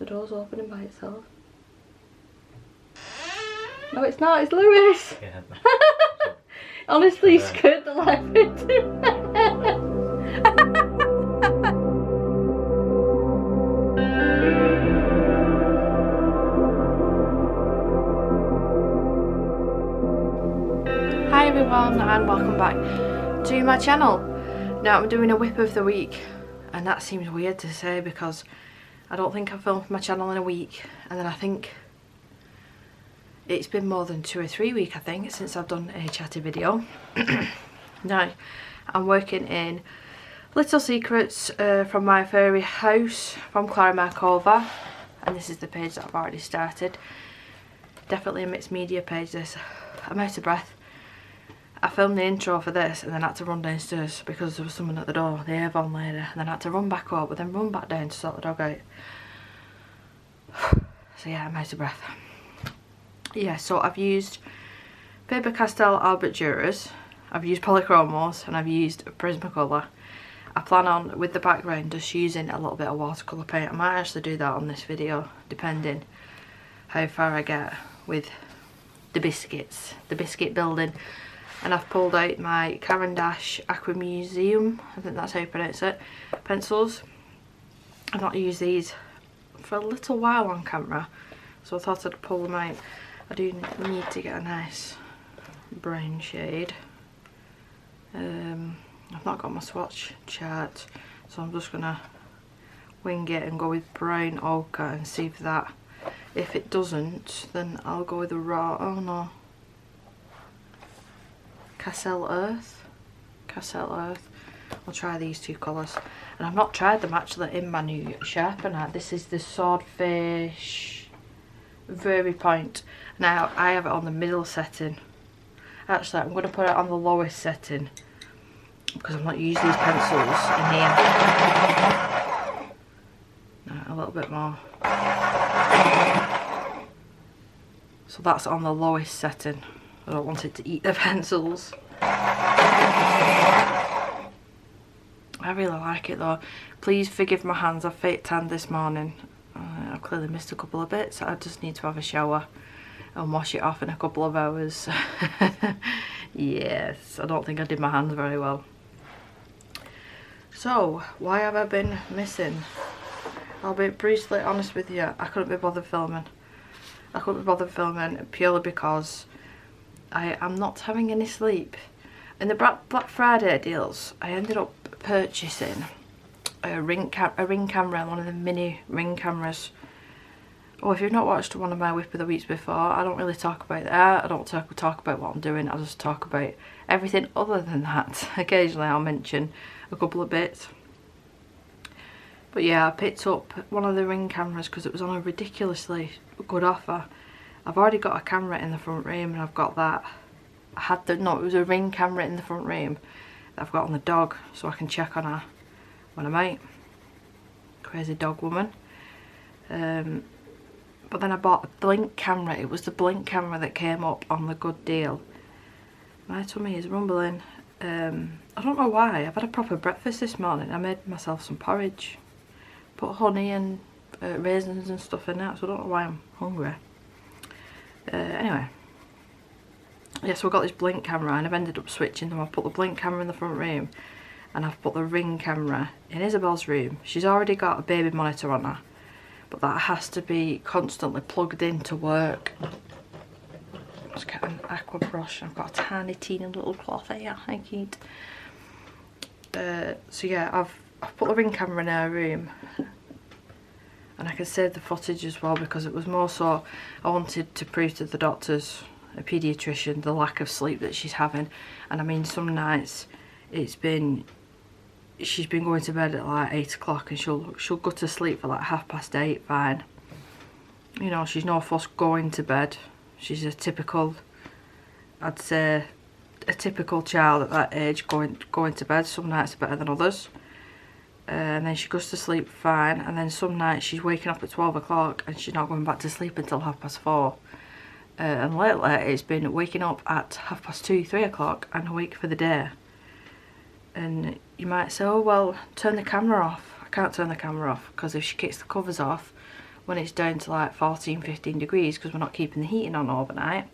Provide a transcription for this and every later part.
The door's opening by itself. No, it's not. It's Lewis. Yeah. Honestly, he scared the life into me. Hi everyone, and welcome back to my channel. Now I'm doing a whip of the week, and that seems weird to say because I don't think I've filmed for my channel in a week, and then I think it's been more than 2 or 3 weeks I think since I've done a chatty video. Now I'm working in Little Secrets from My Fairy House from Clara Markova, and this is the page that I've already started. Definitely a mixed media page this. I'm out of breath. I filmed the intro for this and then had to run downstairs because there was someone at the door, the Avon lady, and then I had to run back up and then run back down to sort the dog out. So yeah, I'm out of breath. Yeah, so I've used Faber-Castell Albert Durers, I've used Polychromos, and I've used Prismacolor. I plan on, with the background, just using a little bit of watercolour paint. I might actually do that on this video, depending how far I get with the biscuits, the biscuit building. And I've pulled out my Caran d'Ache Aqua Museum, I think that's how you pronounce it, pencils. I've not used these for a little while on camera, so I thought I'd pull them out. I do need to get a nice brown shade. I've not got my swatch chart, so I'm just gonna wing it and go with brown ochre and see if that, if it doesn't, then I'll go with a raw, oh no, Cassel Earth. I'll try these two colours, and I've not tried them actually in my new sharpener. This is the Swordfish Very Point. Now I have it on the middle setting. Actually, I'm going to put it on the lowest setting because I'm not using these pencils in here. No, a little bit more. So that's on the lowest setting. I don't want it to eat the pencils. I really like it though. Please forgive my hands, I've fake tanned this morning. I've clearly missed a couple of bits. I just need to have a shower and wash it off in a couple of hours. Yes, I don't think I did my hands very well. So, why have I been missing? I'll be brutally honest with you, I couldn't be bothered filming. I couldn't be bothered filming purely because I am not having any sleep. In the Black Friday deals, I ended up purchasing a ring camera, one of the mini ring cameras. Oh, if you've not watched one of my whip of the weeks before, I don't really talk about that. I don't talk about what I'm doing. I just talk about everything other than that. Occasionally I'll mention a couple of bits. But yeah, I picked up one of the ring cameras because it was on a ridiculously good offer. I've already got a camera in the front room, and I've got that. It was a ring camera in the front room that I've got on the dog, so I can check on her when I'm out. Crazy dog woman. But then I bought a blink camera. It was the blink camera that came up on the good deal. My tummy is rumbling. I don't know why. I've had a proper breakfast this morning. I made myself some porridge. Put honey and raisins and stuff in that, so I don't know why I'm hungry. Anyway, yeah, so I've got this blink camera, and I've ended up switching them. I've put the blink camera in the front room, and I've put the ring camera in Isabel's room. She's already got a baby monitor on her, but that has to be constantly plugged in to work. Let's get an aqua brush. I've got a tiny teeny little cloth here, I keep. So yeah, I've put the ring camera in her room, and I can save the footage as well because it was more so I wanted to prove to the doctors, a paediatrician, the lack of sleep that she's having. And I mean, some nights she's been going to bed at like 8 o'clock, and she'll go to sleep for like 8:30, fine. You know, she's no fuss going to bed. She's a typical, I'd say, a typical child at that age going to bed. Some nights are better than others. And then she goes to sleep fine, and then some nights she's waking up at 12 o'clock and she's not going back to sleep until 4:30. And lately it's been waking up at 2:30, 3 o'clock and awake for the day. And you might say, oh well, turn the camera off. I can't turn the camera off because if she kicks the covers off when it's down to like 14-15 degrees because we're not keeping the heating on overnight.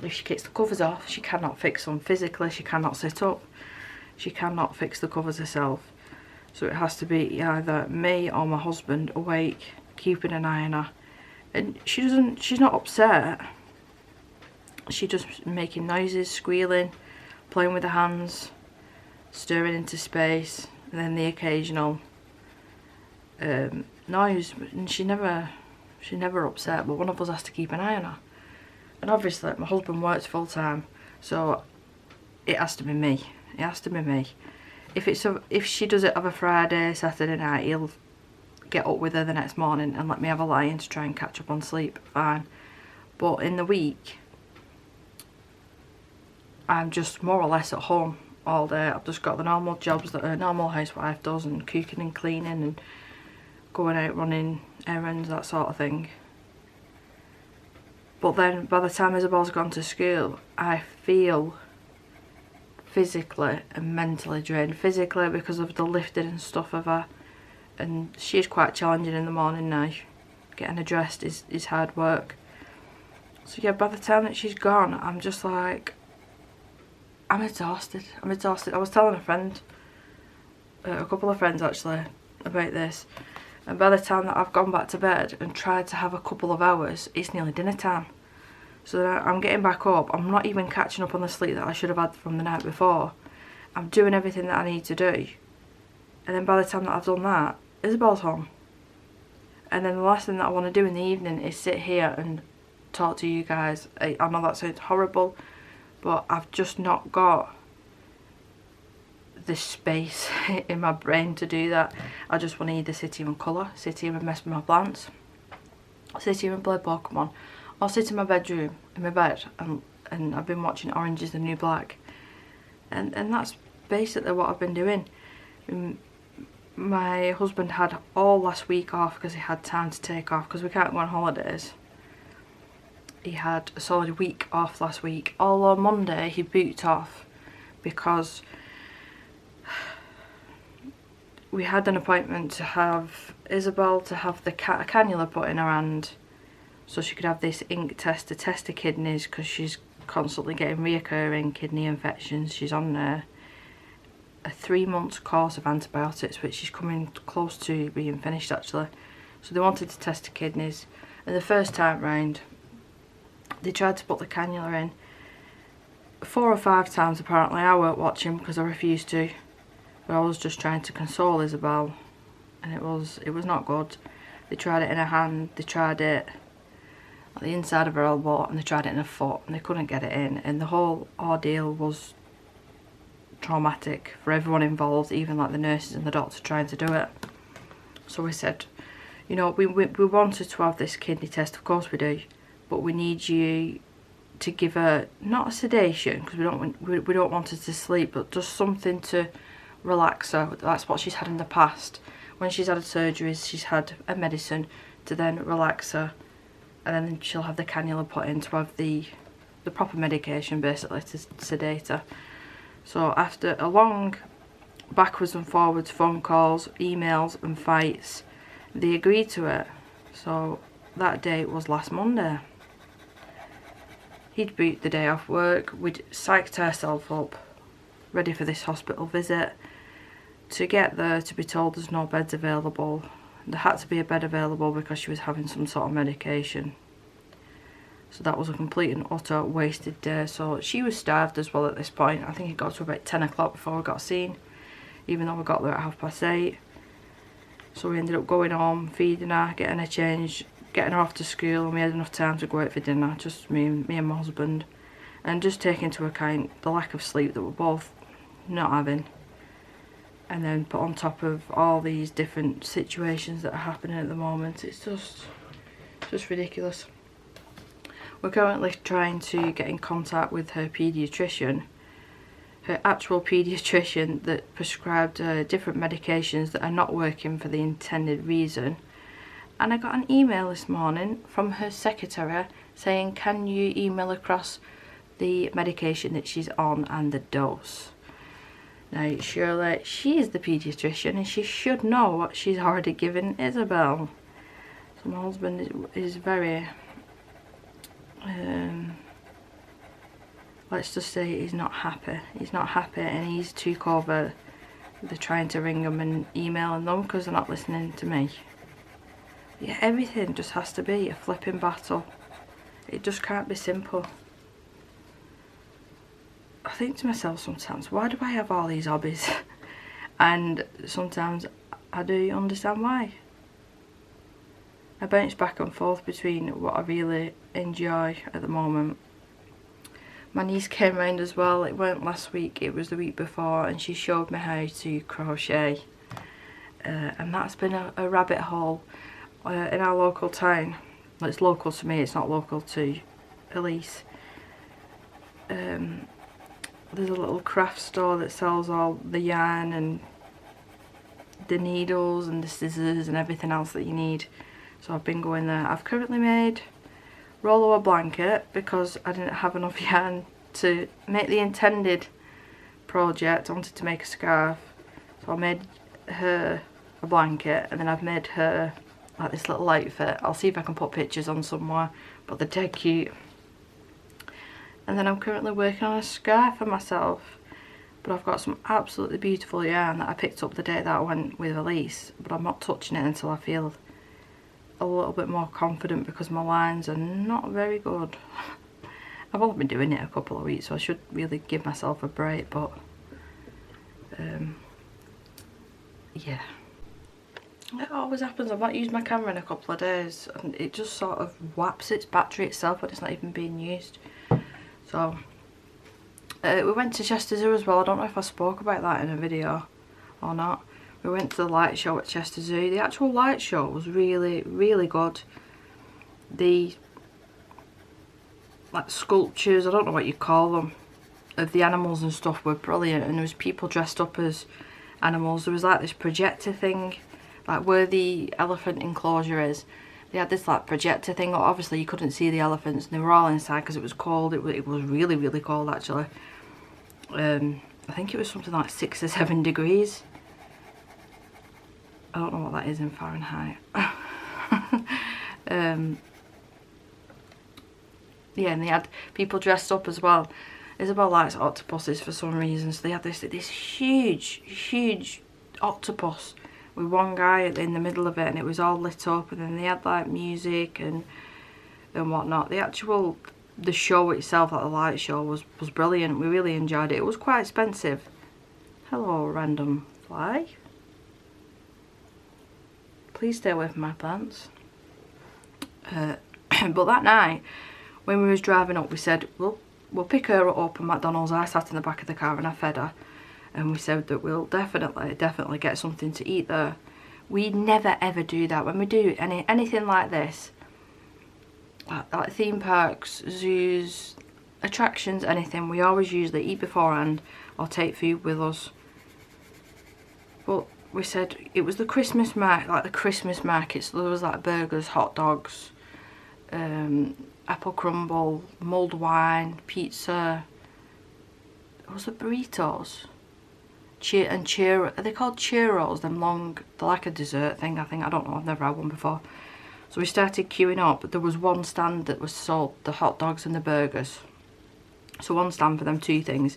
If she gets the covers off, she cannot fix them physically. She cannot sit up. She cannot fix the covers herself. So it has to be either me or my husband awake, keeping an eye on her. And she's not upset. She's just making noises, squealing, playing with her hands, stirring into space, and then the occasional noise. And she's never upset, but one of us has to keep an eye on her. And obviously my husband works full time, so it has to be me. It has to be me. If she does it of a Friday, Saturday night, he'll get up with her the next morning and let me have a lie in to try and catch up on sleep. Fine. But in the week, I'm just more or less at home all day. I've just got the normal jobs that a normal housewife does, and cooking and cleaning and going out running errands, that sort of thing. But then by the time Isabel's gone to school, I feel physically and mentally drained. Physically because of the lifting and stuff of her, and she's quite challenging in the morning now. Getting her dressed is hard work. So yeah, by the time that she's gone, I'm just like, I'm exhausted. I'm exhausted. I was telling a friend, a couple of friends actually, about this, and by the time that I've gone back to bed and tried to have a couple of hours, it's nearly dinner time. So then I'm getting back up. I'm not even catching up on the sleep that I should have had from the night before. I'm doing everything that I need to do, and then by the time that I've done that, Isabel's home. And then the last thing that I want to do in the evening is sit here and talk to you guys. I know that sounds horrible, but I've just not got the space in my brain to do that. I just want to either sit here and colour, sit here and mess with my plants, sit here and play Pokemon, or sit in my bedroom, in my bed, and I've been watching Orange is the New Black. And that's basically what I've been doing. My husband had all last week off because he had time to take off because we can't go on holidays. He had a solid week off last week. Although Monday he booked off because we had an appointment to have Isabel to have the cannula put in her hand so she could have this ink test to test her kidneys because she's constantly getting reoccurring kidney infections. She's on a 3-month course of antibiotics, which is coming close to being finished actually. So they wanted to test her kidneys, and the first time round they tried to put the cannula in 4 or 5 times apparently. I weren't watching because I refused to, but I was just trying to console Isabel, and it was not good. They tried it in her hand, they tried it at the inside of her elbow, and they tried it in her foot, and they couldn't get it in, and the whole ordeal was traumatic for everyone involved, even like the nurses and the doctor trying to do it. So we said, you know, we wanted to have this kidney test, of course we do, but we need you to give her not a sedation because we don't want her to sleep, but just something to relax her. That's what she's had in the past. When she's had surgeries, she's had a medicine to then relax her, and then she'll have the cannula put in to have the proper medication basically to sedate her. So after a long backwards and forwards phone calls, emails and fights, they agreed to it. So that date was last Monday. He'd booked the day off work, we'd psyched ourselves up, ready for this hospital visit. To get there, to be told there's no beds available. There had to be a bed available because she was having some sort of medication. So that was a complete and utter wasted day. So she was starved as well at this point. I think it got to about 10 o'clock before we got seen, even though we got there at 8:30. So we ended up going home, feeding her, getting her changed, getting her off to school, and we had enough time to go out for dinner, just me and my husband, and just taking into account the lack of sleep that we're both not having, and then put on top of all these different situations that are happening at the moment. It's just ridiculous. We're currently trying to get in contact with her paediatrician, her actual paediatrician that prescribed different medications that are not working for the intended reason. And I got an email this morning from her secretary saying, can you email across the medication that she's on and the dose? Now surely she is the paediatrician and she should know what she's already given Isabel. So my husband is very, let's just say he's not happy. He's not happy, and he's took over the trying to ring them and emailing them because they're not listening to me. Yeah, everything just has to be a flipping battle. It just can't be simple. I think to myself sometimes, why do I have all these hobbies? And sometimes I do understand why. I bounce back and forth between what I really enjoy at the moment. My niece came round as well. It weren't last week, it was the week before, and she showed me how to crochet. And that's been a rabbit hole in our local town. Well, it's local to me, it's not local to Elise. There's a little craft store that sells all the yarn and the needles and the scissors and everything else that you need. So I've been going there. I've currently made Rollo a blanket because I didn't have enough yarn to make the intended project. I wanted to make a scarf, so I made her a blanket, and then I've made her like this little outfit. I'll see if I can put pictures on somewhere, but they're dead cute. And then I'm currently working on a scarf for myself, but I've got some absolutely beautiful yarn that I picked up the day that I went with Elise, but I'm not touching it until I feel a little bit more confident because my lines are not very good. I've only been doing it a couple of weeks, so I should really give myself a break, but yeah. It always happens. I've not used my camera in a couple of days and it just sort of whaps its battery itself when it's not even being used. So we went to Chester Zoo as well. I don't know if I spoke about that in a video or not. We went to the light show at Chester Zoo. The actual light show was really, really good. The like sculptures, I don't know what you call them, of the animals and stuff were brilliant, and there was people dressed up as animals. There was like this projector thing, like where the elephant enclosure is. They had this like projector thing. Obviously you couldn't see the elephants and they were all inside because it was cold. It was really, really cold actually. I think it was something like 6 or 7 degrees. I don't know what that is in Fahrenheit. Yeah, and they had people dressed up as well. Isabel likes octopuses for some reason, so they had this huge octopus with one guy in the middle of it, and it was all lit up, and then they had like music and whatnot. The show itself, like the light show, was brilliant. We really enjoyed it. It was quite expensive. Hello, random fly. Please stay away from my plants. But that night, when we was driving up, we said, we'll pick her up at McDonald's. I sat in the back of the car and I fed her. And we said that we'll definitely get something to eat there. We never ever do that. When we do anything like this, like theme parks, zoos, attractions, anything, we always usually eat beforehand or take food with us. But we said it was the Christmas market, like the Christmas market, so there was like burgers, hot dogs, apple crumble, mulled wine, pizza. Was it burritos? And churros. Are they called churros? Them long, they're like a dessert thing, I think. I don't know, I've never had one before. So we started queuing up, but there was one stand that was sold the hot dogs and the burgers. So one stand for them 2 things.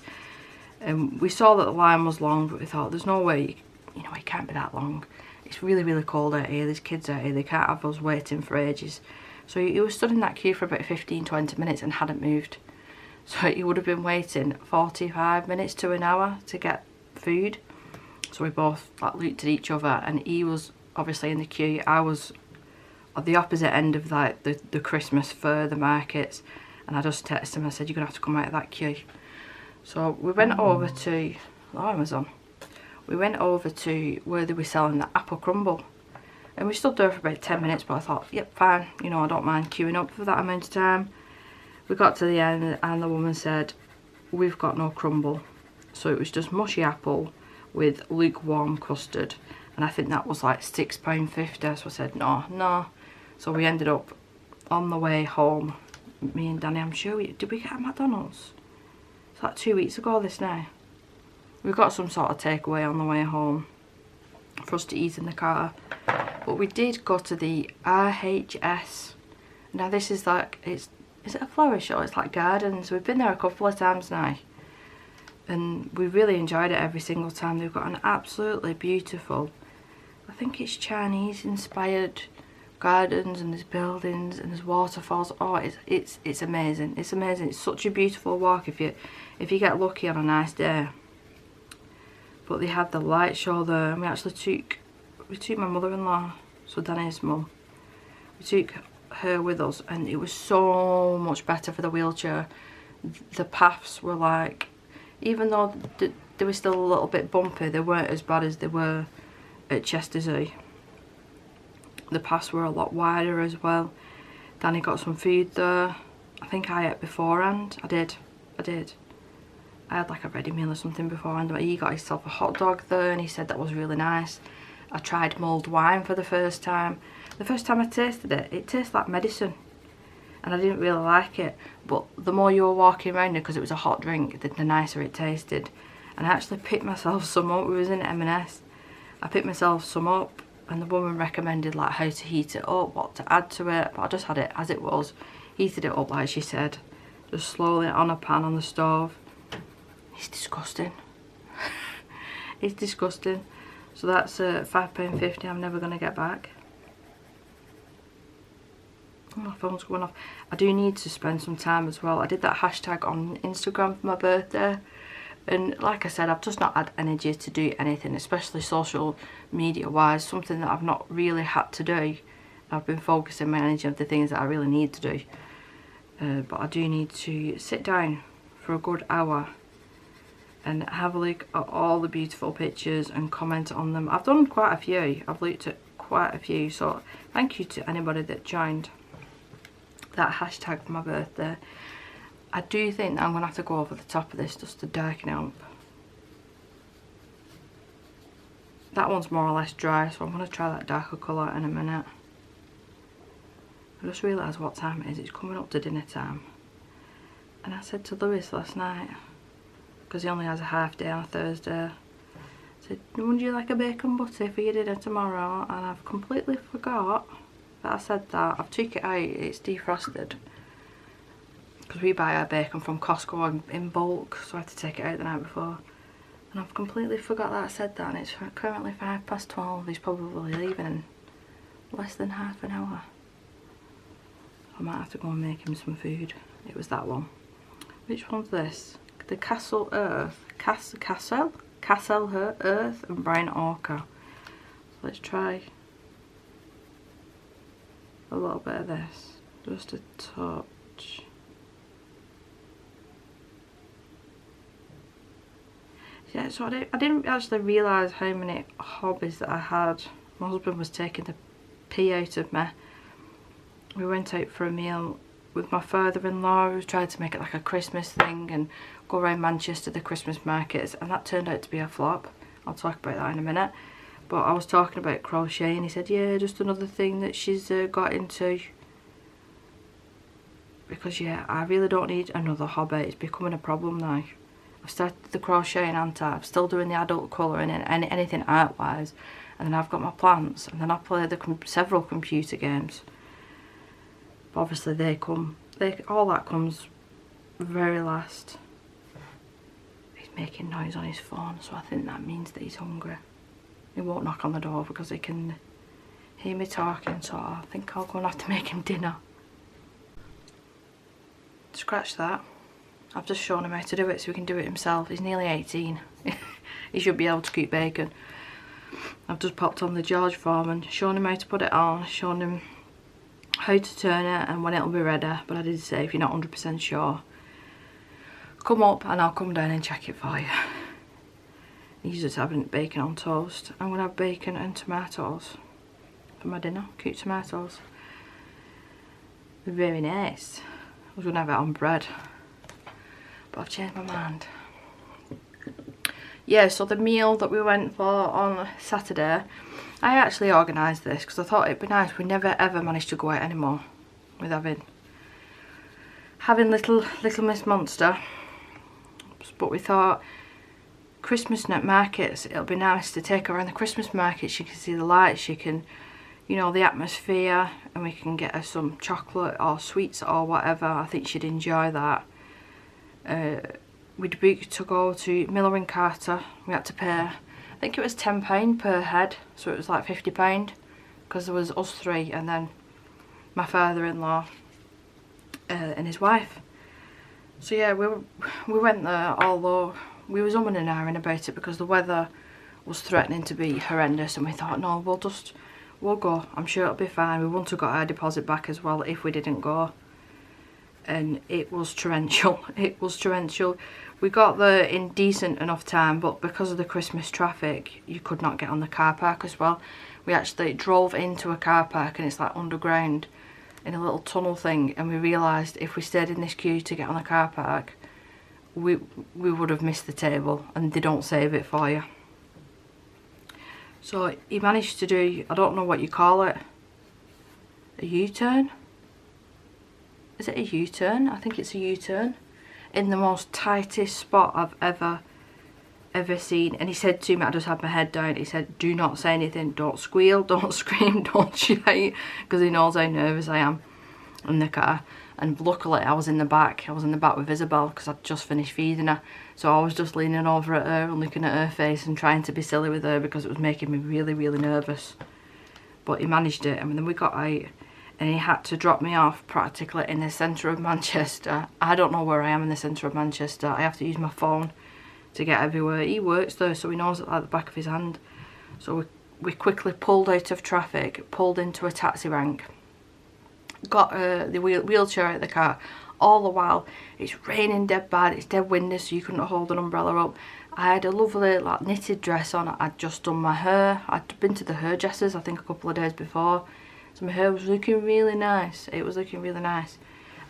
And we saw that the line was long, but we thought there's no way, you know, it can't be that long. It's really, really cold out here. There's kids out here. They can't have us waiting for ages. So he was stood in that queue for about 15-20 minutes and hadn't moved. So he would have been waiting 45 minutes to an hour to get food. So we both like looked at each other, and he was obviously in the queue. I was at the opposite end of like the Christmas fair, the markets, and I just texted him. I said, you're gonna have to come out of that queue. So we went over to Amazon. We went over to where they were selling the apple crumble, and we stood there for about 10 minutes, but I thought, yep, fine, you know, I don't mind queuing up for that amount of time. We got to the end and the woman said, we've got no crumble. So it was just mushy apple with lukewarm custard, and I think that was like £6.50. So I said no. So we ended up on the way home, me and Danny, I'm sure did we get a McDonald's? It's like 2 weeks ago this now. We got some sort of takeaway on the way home for us to eat in the car. But we did go to the RHS. Now this is like, is it a flower show? It's like gardens. We've been there a couple of times now, and we really enjoyed it every single time. They've got an absolutely beautiful, I think it's Chinese inspired gardens, and there's buildings and there's waterfalls. Oh, it's amazing. It's amazing. It's such a beautiful walk if you get lucky on a nice day. But they had the light show there, and we took my mother-in-law, so Danny's mum. We took her with us, and it was so much better for the wheelchair. The paths were like, even though they were still a little bit bumpy, they weren't as bad as they were at Chester Zoo. The paths were a lot wider as well. Danny got some food there. I think I ate beforehand. I did. I had like a ready meal or something beforehand, but he got himself a hot dog there, and he said that was really nice. I tried mulled wine for the first time. The first time I tasted it, it tasted like medicine, and I didn't really like it. But the more you were walking around it, because it was a hot drink, the nicer it tasted. And I actually picked myself some up. We was in M&S. I picked myself some up, and the woman recommended like how to heat it up, what to add to it. But I just had it as it was, heated it up like she said, just slowly on a pan on the stove. It's disgusting. It's disgusting. So that's £5.50 I'm never going to get back. Oh, my phone's going off. I do need to spend some time as well. I did that hashtag on Instagram for my birthday, and like I said, I've just not had energy to do anything, especially social media wise, something that I've not really had to do. I've been focusing my energy on the things that I really need to do. But I do need to sit down for a good hour and have a look at all the beautiful pictures and comment on them. I've done quite a few. I've looked at quite a few, so thank you to anybody that joined that hashtag for my birthday. I do think that I'm going to have to go over the top of this just to darken it up. That one's more or less dry, so I'm going to try that darker colour in a minute. I just realised what time it is. It's coming up to dinner time. And I said to Lewis last night, because he only has a half day on a Thursday, I said, would you like a bacon butty for your dinner tomorrow? And I've completely forgot that I said that. I've took it out, it's defrosted, because we buy our bacon from Costco in bulk, so I had to take it out the night before. And I've completely forgot that I said that, and it's currently 12:05. He's probably leaving in less than half an hour. I might have to go and make him some food. It was that one. Which one's this? The Castle Earth, Castle Earth and Brown Ochre. Let's try a little bit of this, just a touch. Yeah, so I didn't actually realise how many hobbies that I had. My husband was taking the pee out of me. We went out for a meal with my father-in-law. We tried to make it like a Christmas thing and go around Manchester, the Christmas markets, and that turned out to be a flop. I'll talk about that in a minute. But I was talking about crochet, and he said, yeah, just another thing that she's got into. Because yeah, I really don't need another hobby. It's becoming a problem now. I've started the crocheting, and I'm still doing the adult colouring and anything art-wise. And then I've got my plants, and then I play several computer games. But obviously all that comes very last. He's making noise on his phone, so I think that means that he's hungry. He won't knock on the door because he can hear me talking, so I think I'll go and have to make him dinner. Scratch that. I've just shown him how to do it so he can do it himself. He's nearly 18. He should be able to cook bacon. I've just popped on the George Foreman, shown him how to put it on, shown him how to turn it and when it'll be ready. But I did say, if you're not 100% sure, come up and I'll come down and check it for you. He's just having bacon on toast. I'm going to have bacon and tomatoes for my dinner. Cooked tomatoes. Very nice. I was going to have it on bread, but I've changed my mind. Yeah, so the meal that we went for on Saturday, I actually organised this because I thought it'd be nice. We never ever managed to go out anymore with having little Miss Monster. But we thought Christmas night markets, it'll be nice to take her around the Christmas markets. She can see the lights, she can, you know, the atmosphere, and we can get her some chocolate or sweets or whatever. I think she'd enjoy that. We'd booked to go to Miller and Carter. We had to pay, I think it was £10 per head, so it was like £50 because there was us three and then my father-in-law and his wife. So yeah, we went there, although we was umming and ahhing about it because the weather was threatening to be horrendous, and we thought, no, we'll go, I'm sure it'll be fine. We wouldn't have got our deposit back as well if we didn't go. And it was torrential. It was torrential. We got there in decent enough time, but because of the Christmas traffic, you could not get on the car park as well. We actually drove into a car park, and it's like underground in a little tunnel thing, and we realised if we stayed in this queue to get on the car park, we would have missed the table, and they don't save it for you. So he managed to do, I don't know what you call it, a U-turn? Is it a U-turn? I think it's a U-turn. In the most tightest spot I've ever seen. And he said to me, I just had my head down, he said, do not say anything, don't squeal, don't scream, don't shout, because he knows how nervous I am in the car. And luckily I was in the back with Isabel because I'd just finished feeding her. So I was just leaning over at her and looking at her face and trying to be silly with her because it was making me really, really nervous. But he managed it, and then we got out, and he had to drop me off practically in the centre of Manchester. I don't know where I am in the centre of Manchester. I have to use my phone to get everywhere. He works there, so he knows it like the back of his hand. So we quickly pulled out of traffic, pulled into a taxi rank, got the wheelchair out of the car. All the while it's raining dead bad, it's dead windy, so you couldn't hold an umbrella up. I had a lovely like knitted dress on. I'd just done my hair. I'd been to the hairdressers I think a couple of days before, so my hair was looking really nice. It was looking really nice,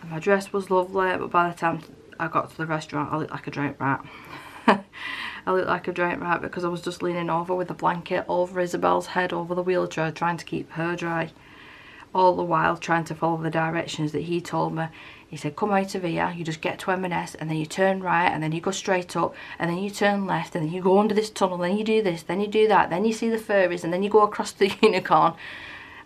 and my dress was lovely. But by the time I got to the restaurant, I looked like a drowned rat. I looked like a drowned rat because I was just leaning over with a blanket over Isabel's head over the wheelchair, trying to keep her dry, all the while trying to follow the directions that he told me. He said, come out of here, you just get to M&S, and then you turn right, and then you go straight up, and then you turn left, and then you go under this tunnel, then you do this, then you do that, then you see the fairies, and then you go across the unicorn.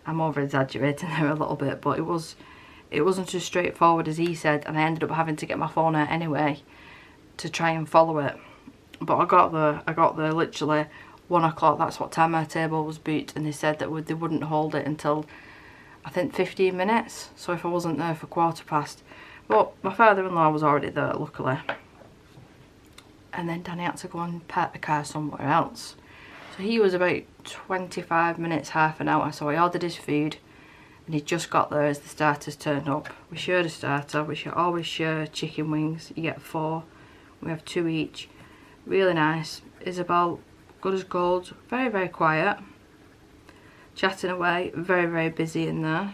I'm over exaggerating there a little bit, but it wasn't as straightforward as he said, and I ended up having to get my phone out anyway to try and follow it. But I got there literally 1 o'clock. That's what time my table was booked, and they said that they wouldn't hold it until I think 15 minutes. So if I wasn't there for 15:15, but my father-in-law was already there, luckily. And then Danny had to go and park the car somewhere else. So he was about 25 minutes, half an hour. So I ordered his food, and he just got there as the starters turned up. We shared a starter. We should always share chicken wings. You get 4. We have 2 each. Really nice. Isabel, good as gold. Very, very quiet. Chatting away. Very, very busy in there.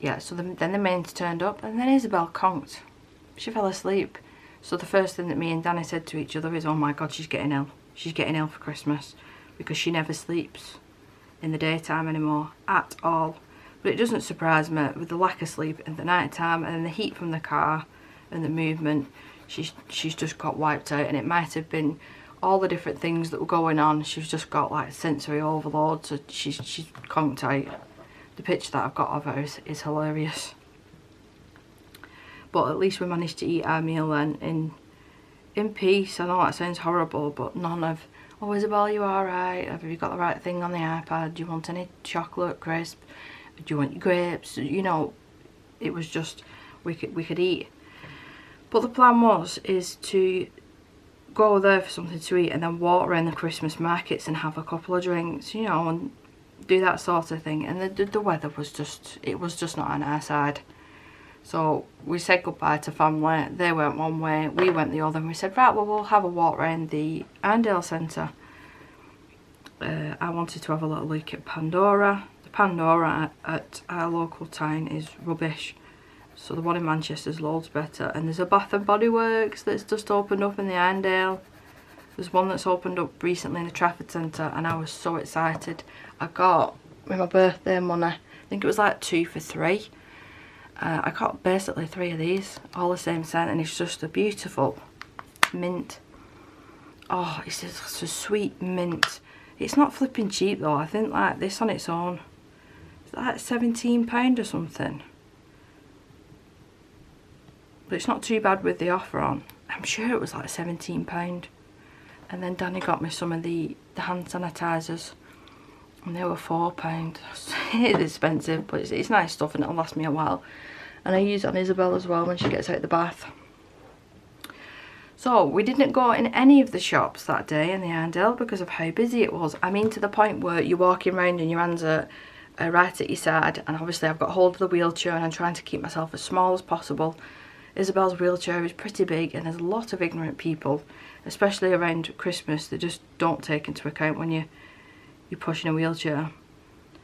Yeah, so then the mains turned up, and then Isabel conked. She fell asleep. So the first thing that me and Danny said to each other is, oh my God, she's getting ill. She's getting ill for Christmas, because she never sleeps in the daytime anymore at all. But it doesn't surprise me with the lack of sleep in the night time and the heat from the car and the movement. She's just got wiped out, and it might have been all the different things that were going on. She's just got like sensory overload, so she's conked out. The picture that I've got of her is hilarious. But at least we managed to eat our meal then in peace. I know that sounds horrible, but none of, oh Isabel, you alright? Have you got the right thing on the iPad? Do you want any chocolate, crisp? Do you want your grapes? You know, it was just, we could eat. But the plan is to go there for something to eat and then walk around the Christmas markets and have a couple of drinks, you know, and do that sort of thing. And the weather was just, it was just not on our side. So we said goodbye to family. They went one way, we went the other, and we said, right, well, we'll have a walk around the Arndale Centre. I wanted to have a little look at Pandora. The Pandora at our local town is rubbish. So the one in Manchester is loads better. And there's a Bath and Body Works that's just opened up in the Arndale. There's one that's opened up recently in the Trafford Centre, and I was so excited. I got, with my birthday money, I think it was like 2 for 3. I got basically 3 of these, all the same scent, and it's just a beautiful mint. Oh, it's just a sweet mint. It's not flipping cheap though. I think like this on its own, it's like £17 or something. But it's not too bad with the offer on. I'm sure it was like £17. And then Danny got me some of the hand sanitisers, and they were £4. It's expensive, but it's nice stuff and it'll last me a while. And I use it on Isabel as well when she gets out of the bath. So we didn't go in any of the shops that day in the Arndale because of how busy it was. I mean, to the point where you're walking around and your hands are right at your side, and obviously I've got hold of the wheelchair and I'm trying to keep myself as small as possible. Isabel's wheelchair is pretty big, and there's a lot of ignorant people, especially around Christmas, they just don't take into account when you're pushing a wheelchair.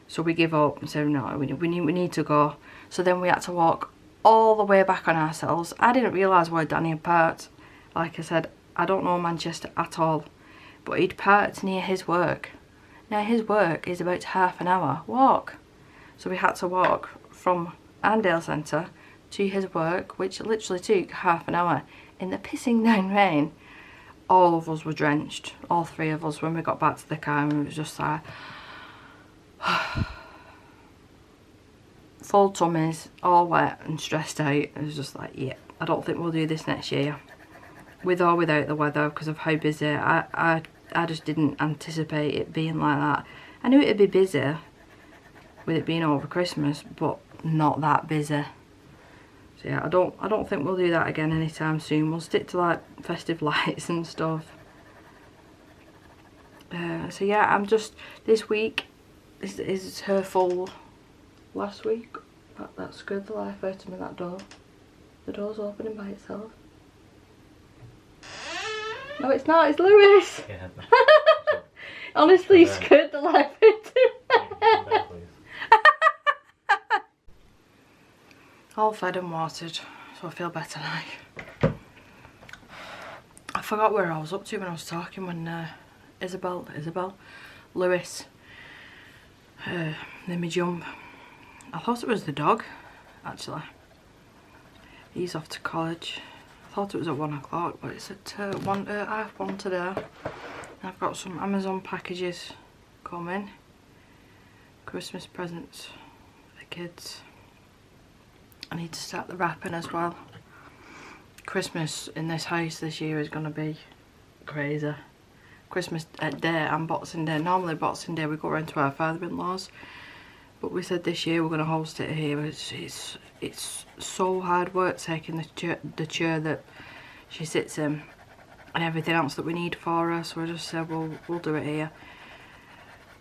So we give up and say no, we need to go. So then we had to walk all the way back on ourselves. I didn't realise where Danny had parked. Like I said, I don't know Manchester at all, but he'd parked near his work. Now his work is about half an hour walk, so we had to walk from Arndale Centre to his work, which literally took half an hour in the pissing down rain. All of us were drenched, all three of us, when we got back to the car, and it was just like full tummies, all wet and stressed out. It was just like, yeah, I don't think we'll do this next year, with or without the weather, because of how busy. I just didn't anticipate it being like that. I knew it'd be busy with it being over Christmas, but not that busy. So yeah, I don't think we'll do that again anytime soon. We'll stick to like festive lights and stuff. So yeah, I'm just, this week is her full last week. That scared the life out of me, that door. The door's opening by itself. No, it's not, it's Lewis. Yeah. Honestly, he scared the life out of me. All fed and watered, so I feel better now. I forgot where I was up to when I was talking, when Lewis made me jump. I thought it was the dog, actually. He's off to college. I thought it was at 1 o'clock, but it's at half one today. I've got some Amazon packages coming. Christmas presents for the kids. I need to start the wrapping as well. Christmas in this house this year is going to be crazy. Christmas Day and Boxing Day. Normally Boxing Day we go around to our father-in-law's, but we said this year we're going to host it here. It's so hard work taking the chair that she sits in and everything else that we need for her, so I just said we'll do it here.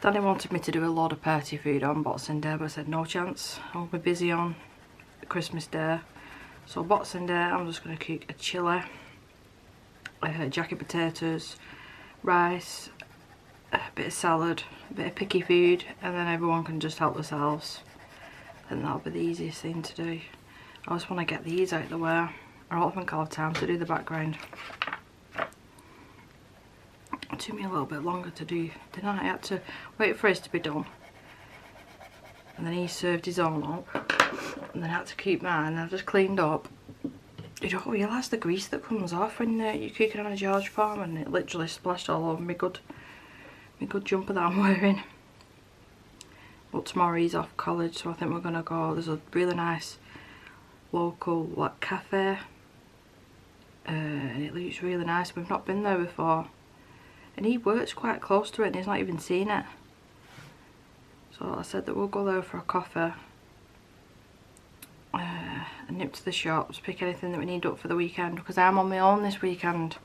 Danny wanted me to do a lot of party food on Boxing Day, but I said no chance, I'll be busy on Christmas Day. So Boxing Day I'm just going to cook a chilli, jacket potatoes, rice, a bit of salad, a bit of picky food, and then everyone can just help themselves. And that'll be the easiest thing to do. I just want to get these out of the way. I don't think I'll have time to do the background. It took me a little bit longer to do, didn't I? I had to wait for his to be done, and then he served his own up, and then I had to keep mine, and I've just cleaned up. You don't realise the grease that comes off when you're cooking on a George farm, and it literally splashed all over my good jumper that I'm wearing. But tomorrow he's off college, so I think we're going to go. There's a really nice local like cafe, and it looks really nice. We've not been there before, and he works quite close to it and he's not even seen it. So I said that we'll go there for a coffee, and nip to the shops, pick anything that we need up for the weekend, because I'm on my own this weekend.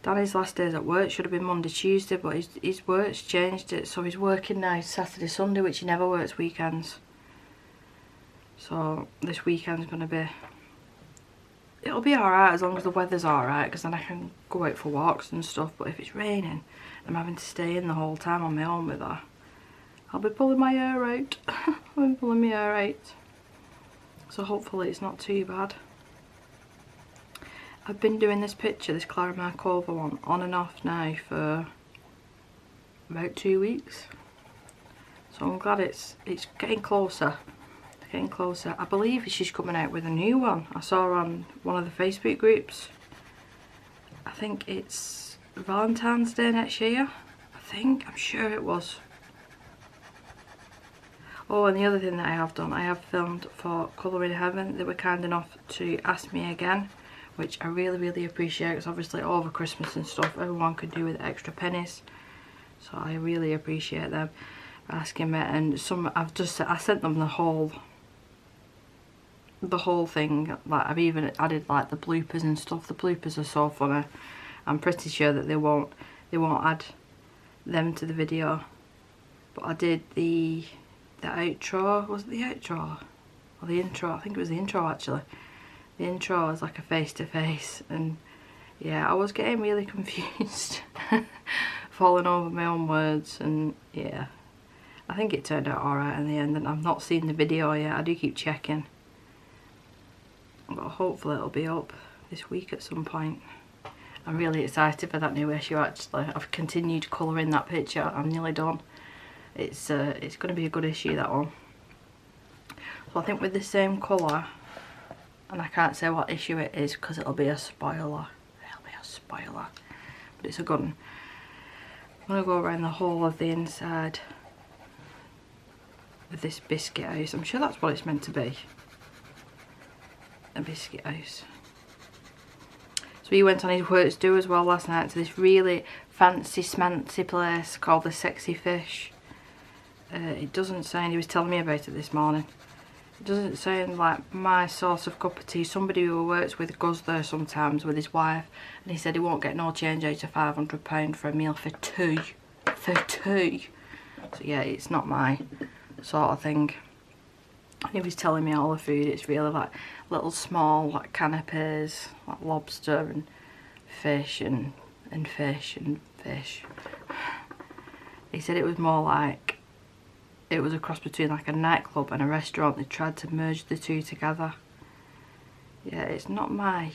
Danny's last days at work should have been Monday, Tuesday, but his work's changed it, so he's working now Saturday, Sunday, which he never works weekends. So this weekend's going to be, it'll be alright as long as the weather's alright, because then I can go out for walks and stuff. But if it's raining, I'm having to stay in the whole time on my own with her, I'll be pulling my hair out. I'll be pulling my hair out. So hopefully it's not too bad. I've been doing this picture, this Clara Markova one, on and off now for about 2 weeks. So I'm glad it's getting closer. Getting closer. I believe she's coming out with a new one. I saw her on one of the Facebook groups. I think it's Valentine's Day next year. I I'm sure it was. Oh, and the other thing that I have done, I have filmed for Colouring Heaven. They were kind enough to ask me again, which I really appreciate, because obviously over Christmas and stuff everyone could do with extra pennies, so I really appreciate them asking me. And some I sent them the whole thing. Like, I've even added like the bloopers and stuff. The bloopers are so funny. I'm pretty sure that they won't add them to the video, but I did the outro. Was it the outro or the intro? I think it was the intro actually. The intro was like a face-to-face, and yeah, I was getting really confused, falling over my own words, and yeah, I think it turned out alright in the end. And I've not seen the video yet. I do keep checking, but hopefully it'll be up this week at some point. I'm really excited for that new issue actually. I've continued colouring that picture. I'm nearly done. It's going to be a good issue, that one. So I think with the same colour, and I can't say what issue it is because it'll be a spoiler. It'll be a spoiler, but it's a good one. I'm going to go around the whole of the inside with this biscuit house. I'm sure that's what it's meant to be. A biscuit house. So he went on his works do as well last night to this really fancy smancy place called the Sexy Fish. It doesn't sound, he was telling me about it this morning, it doesn't sound like my sort of cup of tea. Somebody who works with goes there sometimes with his wife, and he said he won't get no change out of £500 for a meal for two. So yeah, it's not my sort of thing. And he was telling me all the food, it's really like little small like canapes, like lobster and fish and fish and fish. He said it was more like, it was a cross between like a nightclub and a restaurant. They tried to merge the two together. Yeah, it's not my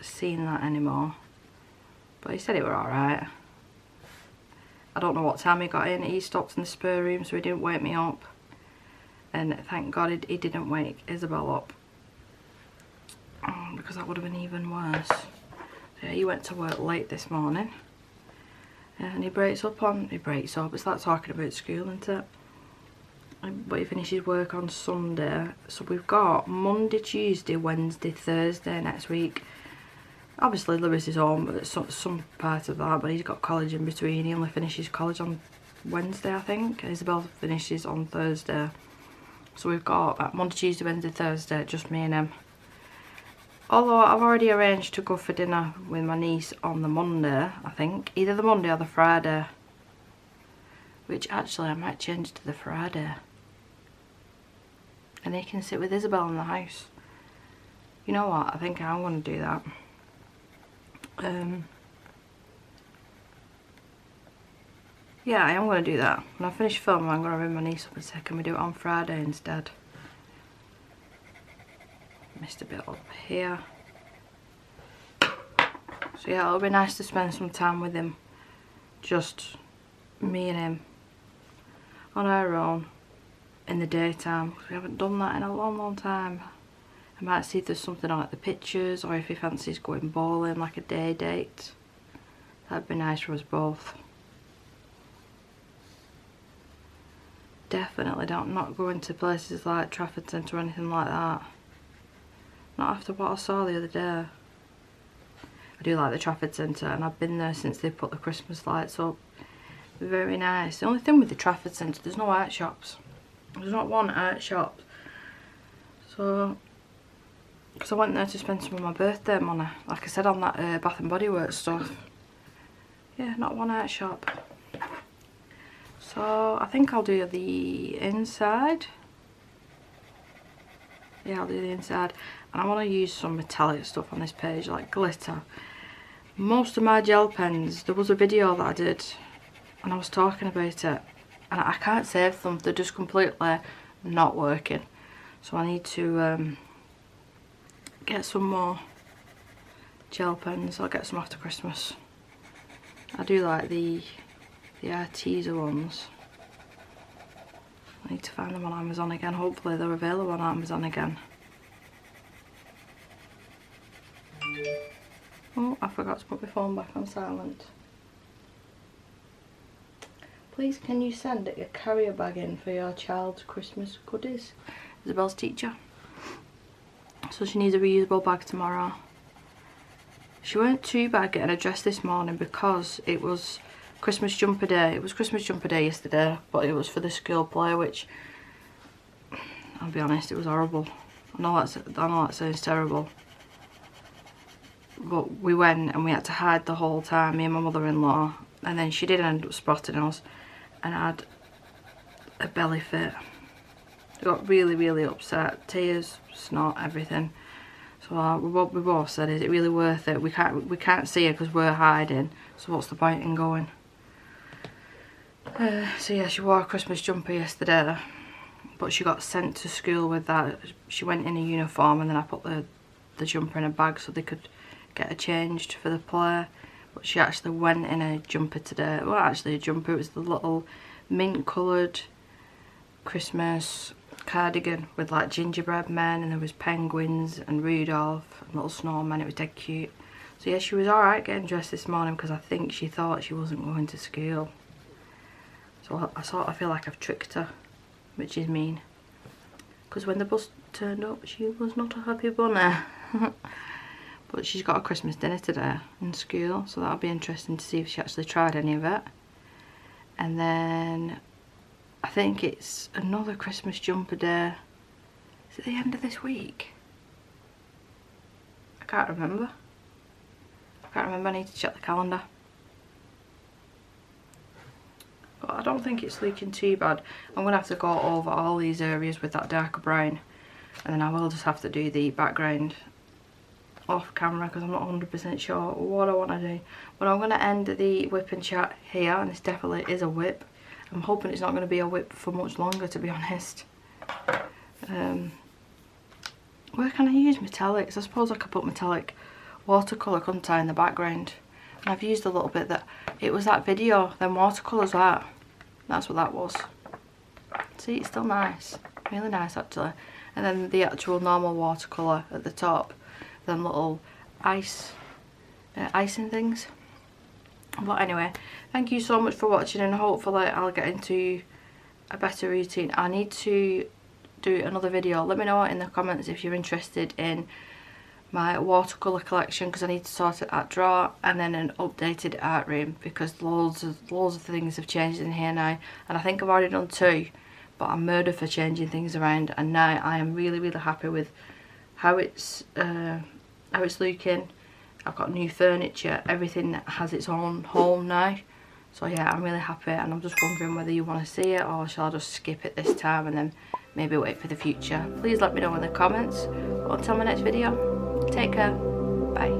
seeing that anymore, but he said it were alright. I don't know what time he got in. He stopped in the spare room, so he didn't wake me up. And thank God he didn't wake Isabel up, because that would have been even worse. So yeah, he went to work late this morning, and he breaks up, it's like talking about school, isn't it? But he finishes work on Sunday, so we've got Monday, Tuesday, Wednesday, Thursday next week. Obviously Lewis is home, but it's some part of that, but he's got college in between. He only finishes college on Wednesday, I think. Isabel finishes on Thursday. So we've got Monday, Tuesday, Wednesday, Thursday, just me and him. Although I've already arranged to go for dinner with my niece on the Monday, I think. Either the Monday or the Friday. Which actually I might change to the Friday. And he can sit with Isabel in the house. You know what, I think I'm going to do that. Yeah, I am going to do that. When I finish filming, I'm going to ring my niece up and say, can we do it on Friday instead? Missed a bit up here. So yeah, it'll be nice to spend some time with him. Just me and him. On our own. In the daytime. We haven't done that in a long time. I might see if there's something on like the pictures, or if he fancies going bowling, like a day date. That'd be nice for us both. Definitely not going to places like Trafford Centre or anything like that. Not after what I saw the other day. I do like the Trafford Centre, and I've been there since they put the Christmas lights up. They're very nice. The only thing with the Trafford Centre, there's no art shops. There's not one art shop. So, because I went there to spend some of my birthday money, like I said on that Bath and Body Works stuff. Yeah, not one art shop. So I think I'll do the inside. Yeah, I'll do the inside. And I want to use some metallic stuff on this page, like glitter. Most of my gel pens, there was a video that I did and I was talking about it, and I can't save them. They're just completely not working. So I need to get some more gel pens. I'll get some after Christmas. I do like the Arteza ones. I need to find them on Amazon again. Hopefully they're available on Amazon again. Oh, I forgot to put my phone back on silent. please can you send a carrier bag in for your child's Christmas goodies? Isabel's teacher. So she needs a reusable bag tomorrow. She weren't too bad getting her dressed this morning because it was Christmas jumper day. It was Christmas jumper day yesterday, but it was for the school play, which, I'll be honest, it was horrible. I know that sounds terrible. But we went and we had to hide the whole time, me and my mother-in-law. And then she did end up spotting us and had a belly fit. I got really, really upset. Tears, snot, everything. So what we both said, is it really worth it? We can't see her because we're hiding. So what's the point in going? So yeah, she wore a Christmas jumper yesterday, but she got sent to school with that. She went in a uniform, and then I put the jumper in a bag so they could get her changed for the play. But she actually went in a jumper today. Well, actually a jumper, it was the little mint coloured Christmas cardigan with like gingerbread men, and there was penguins and Rudolph and little snowmen. It was dead cute. So yeah, she was alright getting dressed this morning because I think she thought she wasn't going to school. So I sort of feel like I've tricked her, which is mean. Because when the bus turned up, she was not a happy bunny. But she's got a Christmas dinner today in school, so that'll be interesting to see if she actually tried any of it. And then I think it's another Christmas jumper day. Is it the end of this week? I can't remember. I need to check the calendar. But I don't think it's leaking too bad. I'm going to have to go over all these areas with that darker brown, and then I will just have to do the background off camera because I'm not 100% sure what I want to do. But I'm going to end the whip and chat here, and this definitely is a whip. I'm hoping it's not going to be a whip for much longer, to be honest. Where can I use metallics? I suppose I could put metallic watercolour, couldn't I, in the background. And I've used a little bit that, it was that video, then watercolours that. That's what that was. See, it's still nice. Really nice, actually. And then the actual normal watercolour at the top. Them little icing things. But anyway, thank you so much for watching, and hopefully I'll get into a better routine. I need to do another video. Let me know in the comments if you're interested in my watercolour collection, because I need to sort it out drawer, and then an updated art room, because loads of things have changed in here now, and I think I've already done 2, but I'm murdered for changing things around. And now I am really, really happy with how it's looking. I've got new furniture, everything has its own home now. So yeah, I'm really happy, and I'm just wondering whether you want to see it, or shall I just skip it this time and then maybe wait for the future. Please let me know in the comments. Until my next video, take care, bye.